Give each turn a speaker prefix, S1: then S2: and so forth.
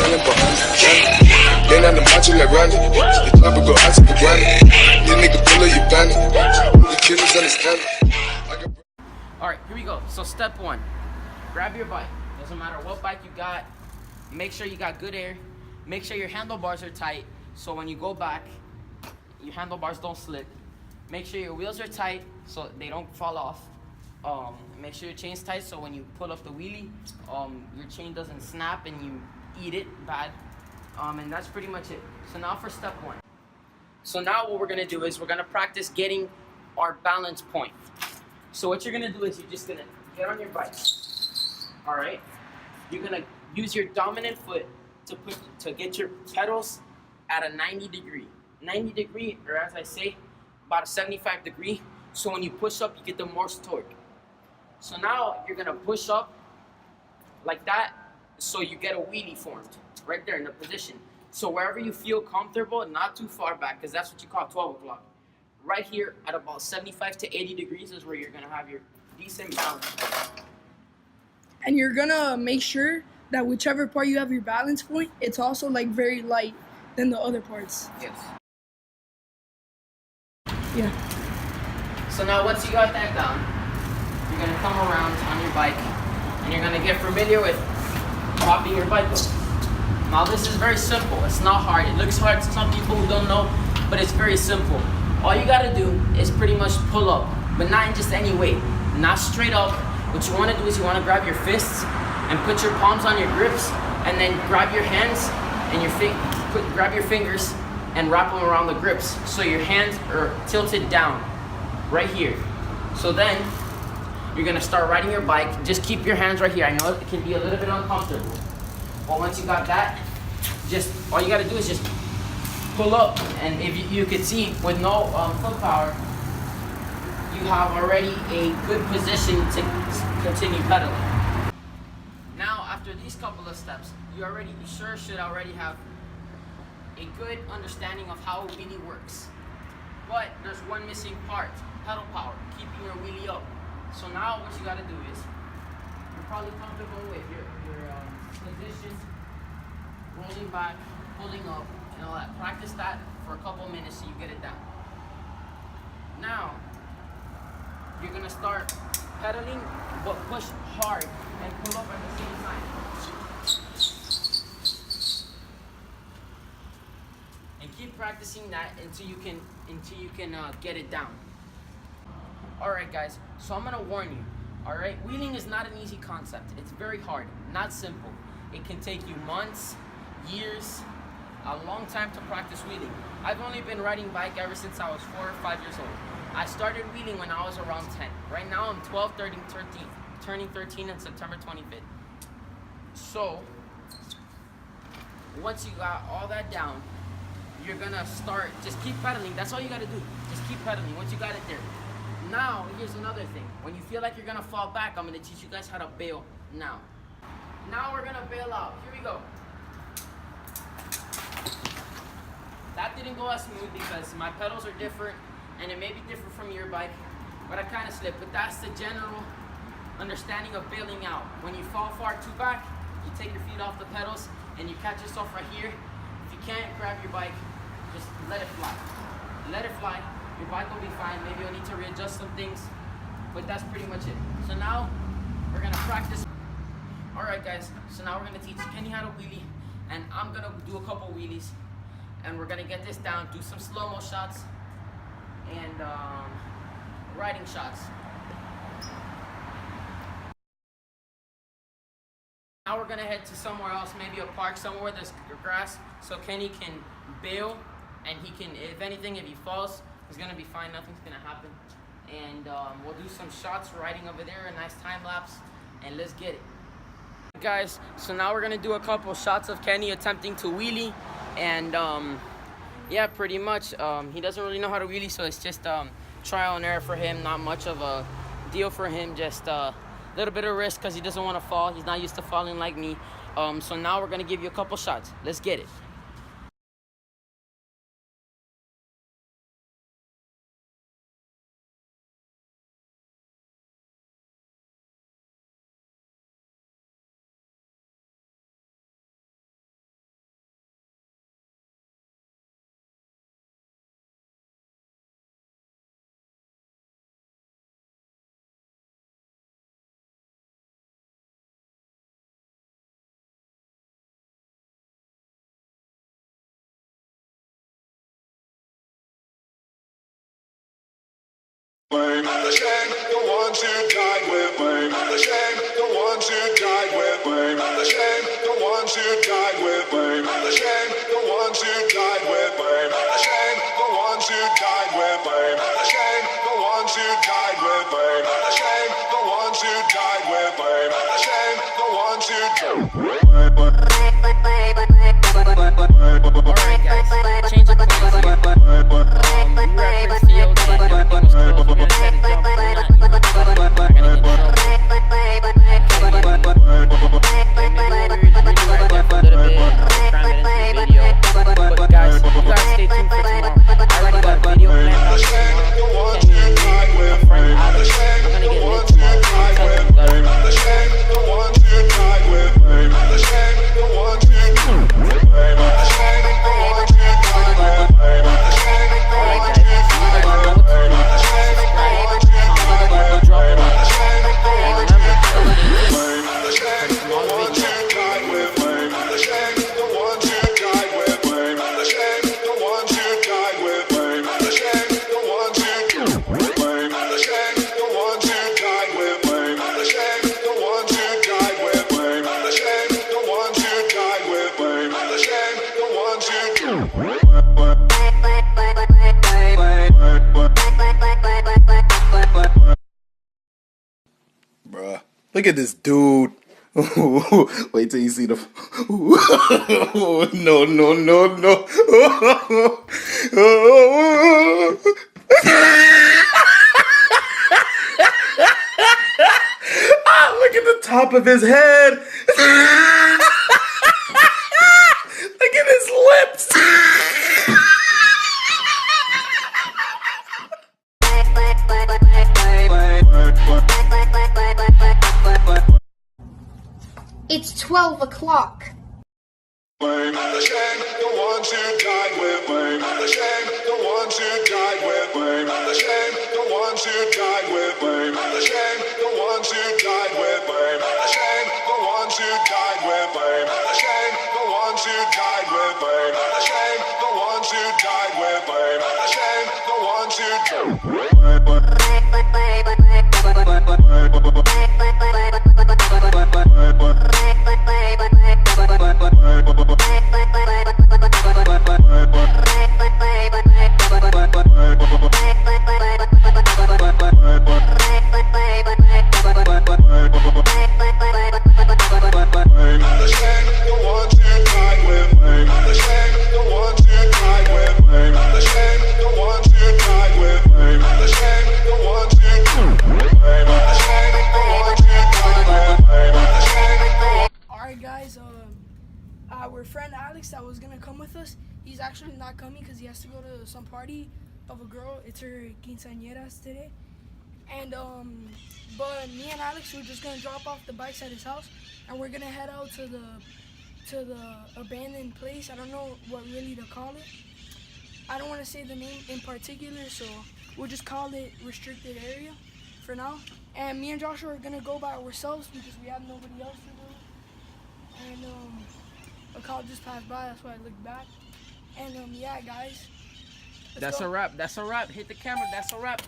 S1: selling behind it. Then on the macho like Randy. The chopper go out to the granny. This nigga pull up your bandit. The killers understand it.
S2: Alright, here we go. So step one, grab your bike. Doesn't matter what bike you got. Make sure you got good air. Make sure your handlebars are tight, so when you go back, your handlebars don't slip. Make sure your wheels are tight so they don't fall off. Make sure your chain's tight so when you pull up the wheelie, your chain doesn't snap and you eat it bad. And that's pretty much it. So now for step one. So now what we're gonna do is we're gonna practice getting our balance point. So what you're gonna do is you're just gonna get on your bike. All right. You're gonna use your dominant foot to get your pedals at a 90 degree. 90 degree, or as I say, about a 75 degree. So when you push up, you get the most torque. So now you're gonna push up like that, so you get a wheelie formed right there in the position. So wherever you feel comfortable, not too far back, because that's what you call 12 o'clock. Right here at about 75 to 80 degrees is where you're gonna have your decent balance.
S3: And you're gonna make sure that whichever part you have your balance point, it's also like very light than the other parts.
S2: Yes.
S3: Yeah.
S2: So now once you got that down, you're gonna come around on your bike and you're gonna get familiar with propping your bike up. Now this is very simple, it's not hard. It looks hard to some people who don't know, but it's very simple. All you gotta do is pretty much pull up, but not in just any way, not straight up. What you wanna do is you wanna grab your fists and put your palms on your grips, and then grab your hands and grab your fingers and wrap them around the grips. So your hands are tilted down, right here. So then, you're gonna start riding your bike. Just keep your hands right here. I know it can be a little bit uncomfortable. But once you got that, all you gotta do is just pull up. And if you could see, with no foot power, you have already a good position to continue pedaling. Now, after these couple of steps, you sure should already have a good understanding of how a wheelie works. But there's one missing part, pedal power, keeping your wheelie up. So now what you gotta do is, you're probably comfortable with your position, rolling back, pulling up, and all that. Practice that for a couple minutes so you get it down. Now, you're gonna start pedaling, but push hard and pull up at the same time. And keep practicing that until you can get it down. All right, guys. So I'm gonna warn you. All right, wheeling is not an easy concept. It's very hard, not simple. It can take you months, years, a long time to practice wheeling. I've only been riding bike ever since I was 4 or 5 years old. I started wheeling when I was around 10. Right now I'm 12, 13, turning 13 on September 25th. So, once you got all that down, you're gonna start, just keep pedaling. That's all you gotta do. Just keep pedaling once you got it there. Now, here's another thing. When you feel like you're gonna fall back, I'm gonna teach you guys how to bail now. Now we're gonna bail out. Here we go. That didn't go as smooth because my pedals are different and it may be different from your bike, but I kind of slipped. But that's the general understanding of bailing out. When you fall far too back, you take your feet off the pedals and you catch yourself right here. If you can't, grab your bike, just let it fly. Let it fly. Your bike will be fine. Maybe you'll need to readjust some things, but that's pretty much it. So now we're gonna practice. All right, guys. So now we're gonna teach Kenny how to wheelie, and I'm gonna do a couple wheelies, and we're gonna get this down. Do some slow-mo shots and riding shots. Now we're gonna head to somewhere else, maybe a park, somewhere where there's grass, so Kenny can bail, and he can, if anything, if he falls, he's gonna be fine. Nothing's gonna happen. And we'll do some shots riding over there, a nice time lapse, and let's get it. Guys, so now we're gonna do a couple shots of Kenny attempting to wheelie, and yeah, pretty much. He doesn't really know how to wheelie, so it's just trial and error for him. Not much of a deal for him, just a little bit of risk because he doesn't want to fall. He's not used to falling like me. So now we're gonna give you a couple shots. Let's get it.
S1: Blame the shame, the ones who died with blame the shame, the ones who died with blame the shame, the ones who died with blame the shame, the ones who died with blame the shame, the ones who died with blame the shame, the ones who died with blame the shame, the ones who died with blame the shame, the ones who
S2: Alright guys, change of plans here. We were at Prince Field and everything was closed. We're gonna try to jump. We're not even gonna get in trouble. Okay, maybe we were really right there for a little bit. We'll try and get into the video. But guys, you gotta stay tuned for tomorrow. I already got a video planned out for tomorrow. Kenny and me, my friend Alex, we're gonna get lit tomorrow. I'm telling you guys.
S4: Bruh, look at this dude. Wait till you see the. No, no, no, no. Look at the top of his head. Look at his lips.
S5: It's 12 o'clock.
S1: Blame the shame, the ones who died with blame the shame, the ones who died with blame the shame, the ones who died with blame the shame, the ones who died with blame the shame, the ones who died with blame the shame, the ones who died with blame the shame, the ones who died with blame the shame, the ones who
S3: our friend Alex that was gonna come with us, he's actually not coming because he has to go to some party of a girl. It's her quinceañeras today, and but me and Alex we're just gonna drop off the bikes at his house, and we're gonna head out to the abandoned place. I don't know what really to call it. I don't want to say the name in particular, so we'll just call it restricted area for now. And me and Joshua are gonna go by ourselves because we have nobody else to go. And a cop just passed by, that's why I looked back. And yeah, guys.
S2: That's a wrap. That's a wrap. Hit the camera. That's a wrap.